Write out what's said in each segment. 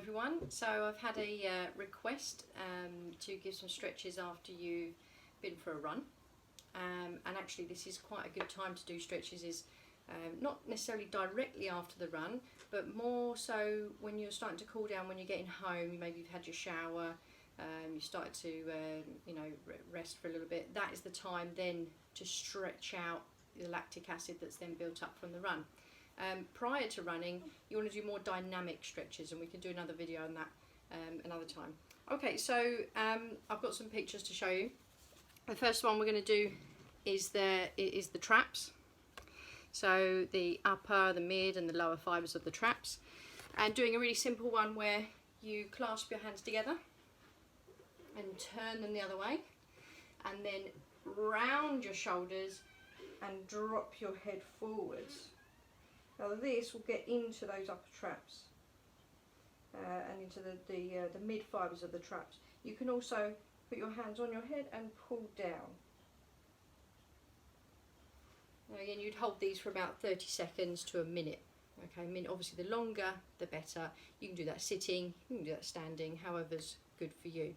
everyone. So I've had a request to give some stretches after you've been for a run, and actually this is quite a good time to do stretches, is not necessarily directly after the run, but more so when you're starting to cool down, when you're getting home. Maybe you've had your shower, you started to rest for a little bit. That is the time then to stretch out the lactic acid that's then built up from the run. Prior to running, you want to do more dynamic stretches, and we can do another video on that another time. Okay, so I've got some pictures to show you. The first one we're going to do is the traps. So the upper, the mid and the lower fibres of the traps, and doing a really simple one where you clasp your hands together and turn them the other way, and then round your shoulders and drop your head forwards. Now this will get into those upper traps and into the mid fibres of the traps. You can also put your hands on your head and pull down. Now again, you'd hold these for about 30 seconds to a minute. Okay, obviously the longer the better. You can do that sitting, you can do that standing, however's good for you.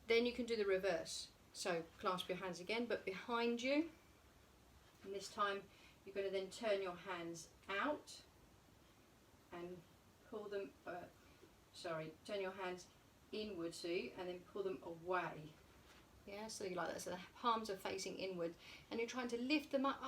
Then you can do the reverse. So clasp your hands again, but behind you. And this time you're going to then turn your hands out and pull them, turn your hands inwards to you and then pull them away. Yeah, so you like that. So the palms are facing inward, and you're trying to lift them up,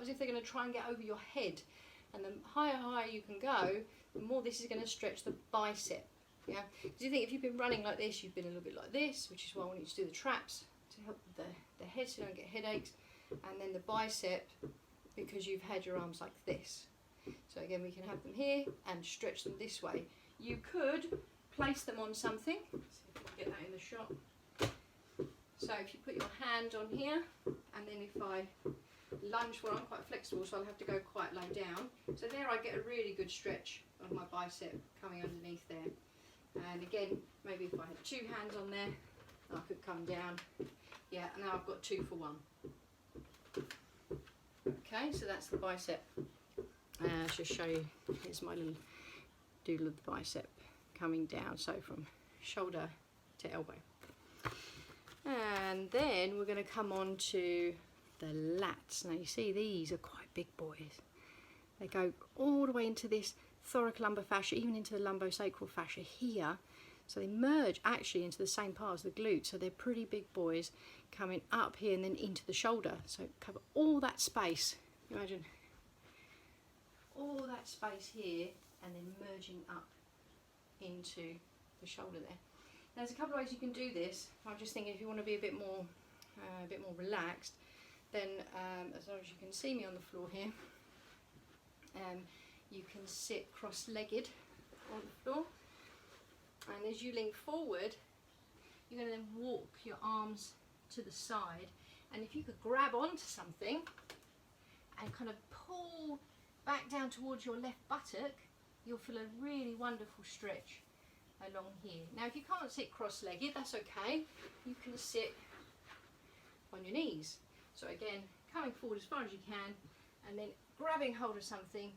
as if they're going to try and get over your head. And the higher you can go, the more this is going to stretch the bicep. Yeah, because you think if you've been running like this, you've been a little bit like this, which is why I want you to do the traps to help the head so you don't get headaches, and then the bicep because you've had your arms like this. So again, we can have them here and stretch them this way. You could place them on something. Let's see if we can get that in the shot. So if you put your hand on here, and then if I lunge, well, I'm quite flexible, so I'll have to go quite low down. So there I get a really good stretch of my bicep coming underneath there. And again, maybe if I had two hands on there, I could come down. Yeah, and now I've got 2 for 1. Okay, so that's the bicep. I'll just show you, here's my little doodle of the bicep coming down, so from shoulder to elbow. And then we're going to come on to the lats. Now you see these are quite big boys. They go all the way into this thoracolumbar fascia, even into the lumbosacral fascia here. So they merge actually into the same part as the glutes. So they're pretty big boys coming up here and then into the shoulder. So cover all that space. Imagine all that space here and then merging up into the shoulder there. Now, there's a couple of ways you can do this. I'm just thinking if you want to be a bit more relaxed, then as long as you can see me on the floor here, you can sit cross-legged on the floor, and as you lean forward, you're going to then walk your arms to the side, and if you could grab onto something and kind of pull back down towards your left buttock, you'll feel a really wonderful stretch along here. Now if you can't sit cross-legged, that's okay. You can sit on your knees. So again, coming forward as far as you can, and then grabbing hold of something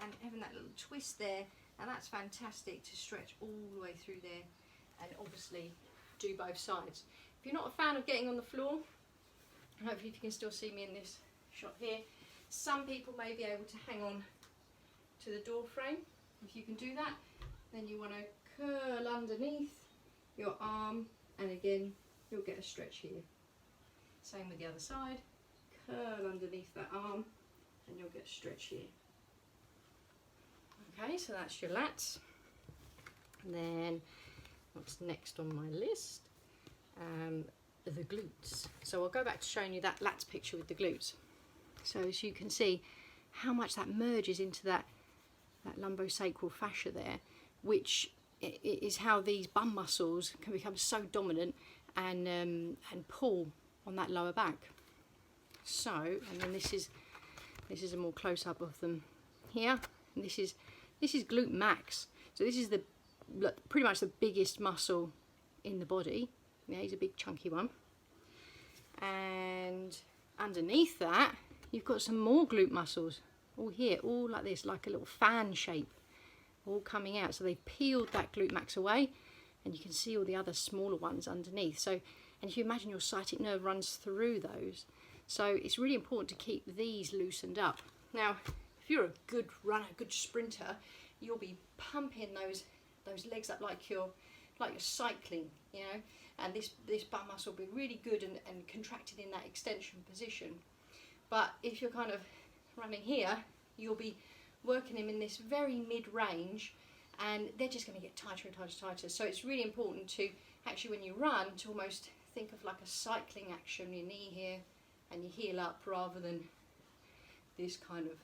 and having that little twist there, and that's fantastic to stretch all the way through there, and obviously do both sides. If you're not a fan of getting on the floor, hopefully you can still see me in this shot here. Some people may be able to hang on to the door frame. If you can do that, then you want to curl underneath your arm, and again you'll get a stretch here. Same with the other side, curl underneath that arm and you'll get a stretch here. Okay, so that's your lats. And then what's next on my list? The glutes. So I'll go back to showing you that lats picture with the glutes. So as you can see how much that merges into that lumbosacral fascia there, which is how these bum muscles can become so dominant and pull on that lower back. So, and then this is a more close up of them here. And this is glute max. So this is pretty much the biggest muscle in the body. Yeah, he's a big chunky one. And underneath that, you've got some more glute muscles, all here, all like this, like a little fan shape. all coming out. So they've peeled that glute max away, and you can see all the other smaller ones underneath. So, and if you imagine your sciatic nerve runs through those, so it's really important to keep these loosened up. Now, if you're a good runner, a good sprinter, you'll be pumping those legs up like you're cycling, you know, and this bum muscle will be really good and contracted in that extension position. But if you're kind of running here, you'll be working them in this very mid-range, and they're just going to get tighter and tighter and tighter. So it's really important to actually, when you run, to almost think of like a cycling action, your knee here and your heel up, rather than this kind of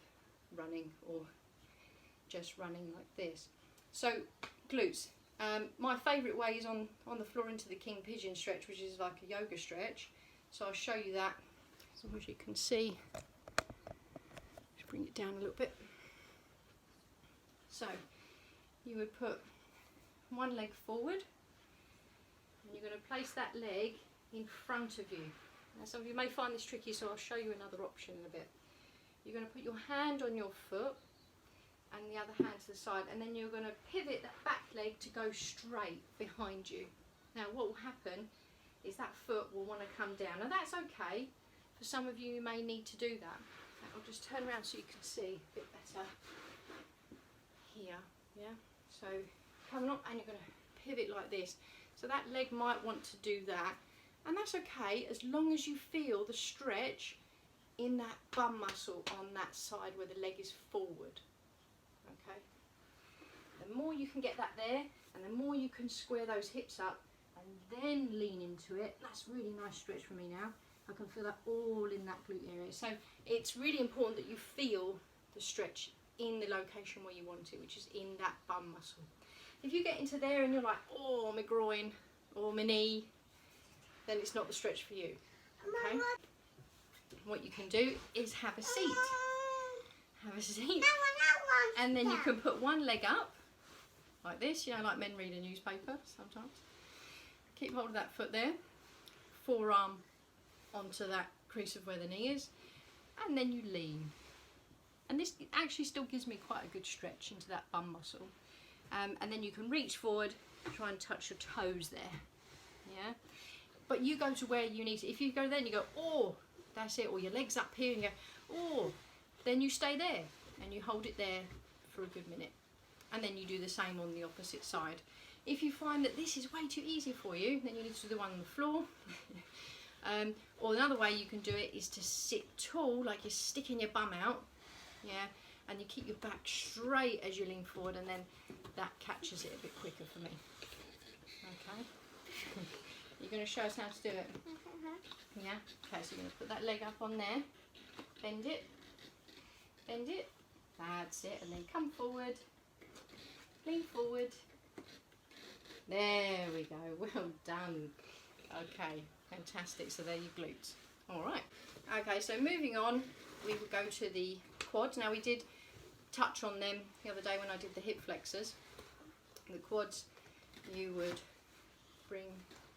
running or just running like this. So glutes. My favourite way is on the floor into the king pigeon stretch, which is like a yoga stretch. So I'll show you that. As long as you can see, just bring it down a little bit. So you would put one leg forward, and you're going to place that leg in front of you. Now, some of you may find this tricky, so I'll show you another option in a bit. You're going to put your hand on your foot and the other hand to the side, and then you're going to pivot that back leg to go straight behind you. Now what will happen is that foot will want to come down. Now that's okay. For some of you, you may need to do that. I'll just turn around so you can see a bit better here. Yeah. So coming up, and you're going to pivot like this. So that leg might want to do that, and that's okay as long as you feel the stretch in that bum muscle on that side where the leg is forward. Okay. The more you can get that there, and the more you can square those hips up and then lean into it. That's a really nice stretch for me now. I can feel that all in that glute area. So it's really important that you feel the stretch in the location where you want it, which is in that bum muscle. If you get into there and you're like, oh, my groin or my knee, then it's not the stretch for you. Okay. What you can do is have a seat. Have a seat. And then you can put one leg up like this, you know, like men read a newspaper sometimes. Keep hold of that foot there, forearm onto that crease of where the knee is, and then you lean. And this actually still gives me quite a good stretch into that bum muscle. And then you can reach forward, try and touch your toes there. Yeah. But you go to where you need to. If you go there and you go, oh, that's it, or your leg's up here and you go, oh, then you stay there and you hold it there for a good minute. And then you do the same on the opposite side. If you find that this is way too easy for you, then you need to do the one on the floor. Or another way you can do it is to sit tall, like you're sticking your bum out, yeah, and you keep your back straight as you lean forward, and then that catches it a bit quicker for me. Okay. You're going to show us how to do it? Yeah? Okay, so you're going to put that leg up on there, bend it, that's it, and then come forward, lean forward. There we go, well done. Okay, fantastic, so there are your glutes. Alright, okay, so moving on, we will go to the quads. Now we did touch on them the other day when I did the hip flexors. The quads, you would bring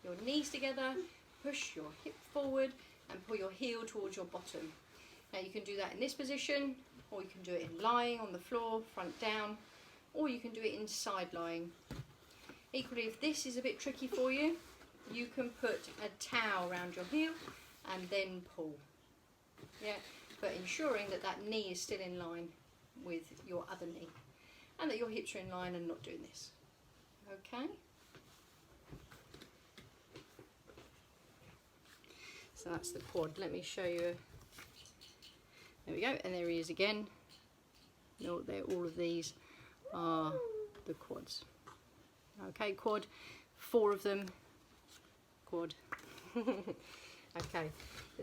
your knees together, push your hip forward and pull your heel towards your bottom. Now you can do that in this position, or you can do it in lying on the floor, front down, or you can do it in side lying. Equally, if this is a bit tricky for you, you can put a towel around your heel and then pull. Yeah, but ensuring that that knee is still in line with your other knee, and that your hips are in line and not doing this. Okay. So that's the quad. Let me show you. There we go, and there he is again. No, all of these are the quads. Okay, quad, 4 of them, quad. Okay,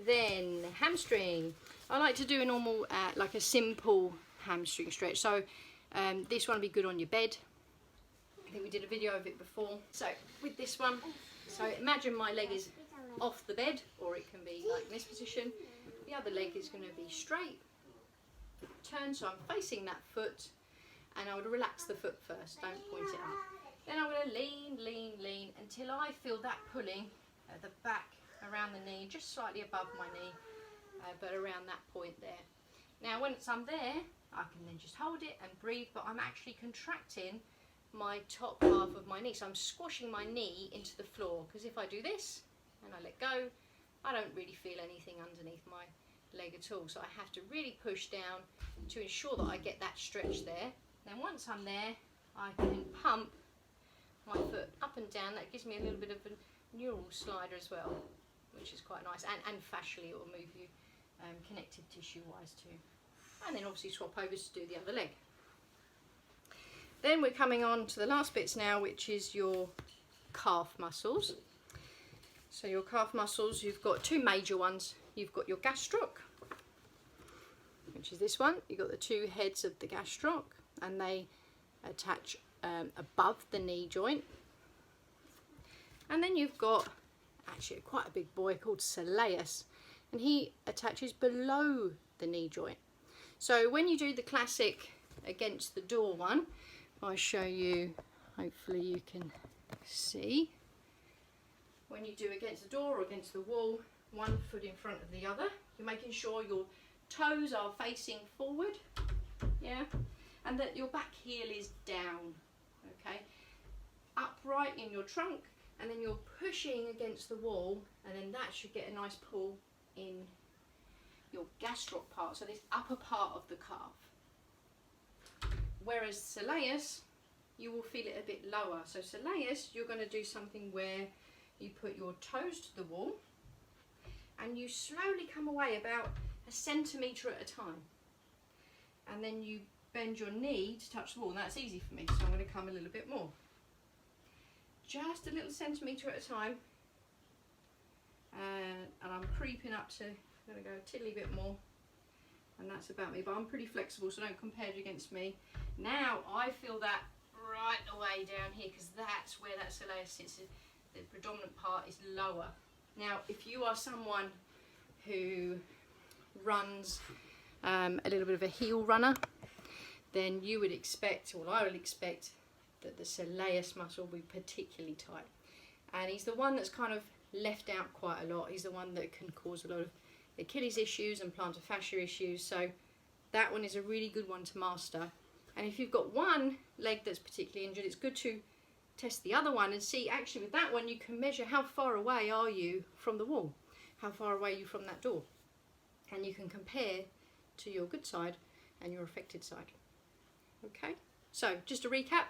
then hamstring. I like to do a normal, like a simple hamstring stretch. So this one will be good on your bed. I think we did a video of it before. So with this one, so imagine my leg is off the bed, or it can be like in this position. The other leg is going to be straight, turn, so I'm facing that foot, and I would relax the foot first, don't point it up. Then I'm going to lean until I feel that pulling at the back around the knee, just slightly above my knee, but around that point there. Now once I'm there, I can then just hold it and breathe, but I'm actually contracting my top half of my knee. So I'm squashing my knee into the floor, because if I do this and I let go, I don't really feel anything underneath my leg at all. So I have to really push down to ensure that I get that stretch there. Then once I'm there, I can pump my foot up and down. That gives me a little bit of a neural slider as well, which is quite nice, and fascially it will move you connective tissue wise too. And then obviously swap over to do the other leg. Then we're coming on to the last bits now, which is your calf muscles. So your calf muscles, you've got two major ones. You've got your gastroc, which is this one. You've got the two heads of the gastroc, and they attach above the knee joint. And then you've got actually quite a big boy called Soleus, and he attaches below the knee joint. So when you do the classic against the door one, I'll show you, hopefully you can see. When you do against the door or against the wall, one foot in front of the other, you're making sure your toes are facing forward, yeah, and that your back heel is down, okay, upright in your trunk, and then you're pushing against the wall, and then that should get a nice pull in your gastroc part, so this upper part of the calf. Whereas Soleus, you will feel it a bit lower. So Soleus, you're going to do something where you put your toes to the wall and you slowly come away about a centimetre at a time, and then you bend your knee to touch the wall, and that's easy for me, so I'm going to come a little bit more, just a little centimetre at a time, and I'm creeping up to, I'm going to go a tiddly bit more, and that's about me. But I'm pretty flexible, so don't compare it against me. Now I feel that right away down here, because that's where that soleus sits. The predominant part is lower. Now if you are someone who runs a little bit of a heel runner, then you would expect, or I would expect, that the soleus muscle will be particularly tight. And he's the one that's kind of left out quite a lot. He's the one that can cause a lot of Achilles issues and plantar fascia issues, so that one is a really good one to master. And if you've got one leg that's particularly injured, it's good to test the other one and see, actually with that one you can measure how far away are you from the wall, how far away are you from that door, and you can compare to your good side and your affected side. Okay, so just to recap,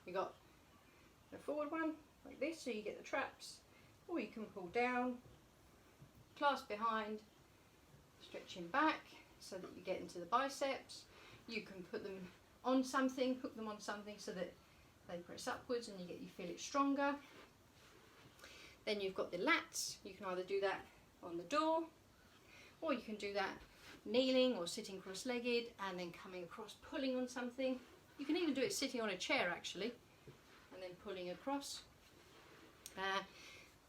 you got the forward one like this, so you get the traps, or you can pull down, clasp behind, stretching back so that you get into the biceps. You can put them on something, hook them on something so that they press upwards and you feel it stronger. Then you've got the lats. You can either do that on the door, or you can do that kneeling or sitting cross-legged and then coming across, pulling on something. You can even do it sitting on a chair actually, and then pulling across.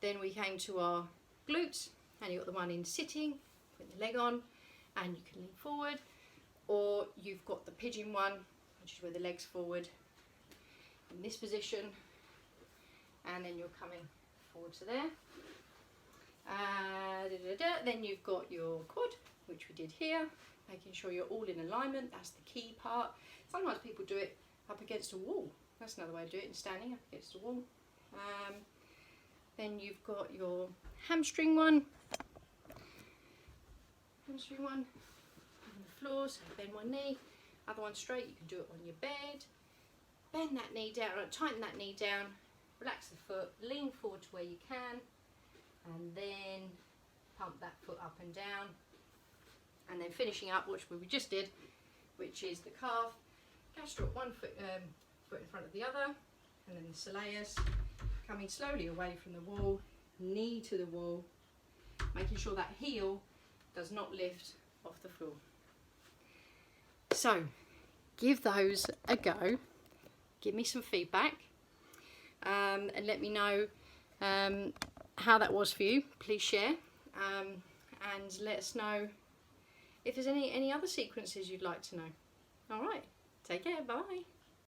Then we came to our glutes, and you've got the one in sitting, putting the leg on, and you can lean forward, or you've got the pigeon one, which is where the leg's forward in this position, and then you're coming forward to there. Then you've got your quad, which we did here, making sure you're all in alignment. That's the key part. Sometimes people do it up against a wall. That's another way to do it, in standing up against a wall. Then you've got your hamstring one. Hamstring one on the floor, so bend one knee, other one straight. You can do it on your bed. Bend that knee down, or tighten that knee down, relax the foot, lean forward to where you can, and then pump that foot up and down. And then finishing up, which we just did, which is the calf, gastroc, one foot in front of the other, and then the soleus, coming slowly away from the wall, knee to the wall, making sure that heel does not lift off the floor. So give those a go, give me some feedback, and let me know how that was for you. Please share, and let us know if there's any other sequences you'd like to know. All right, take care, bye.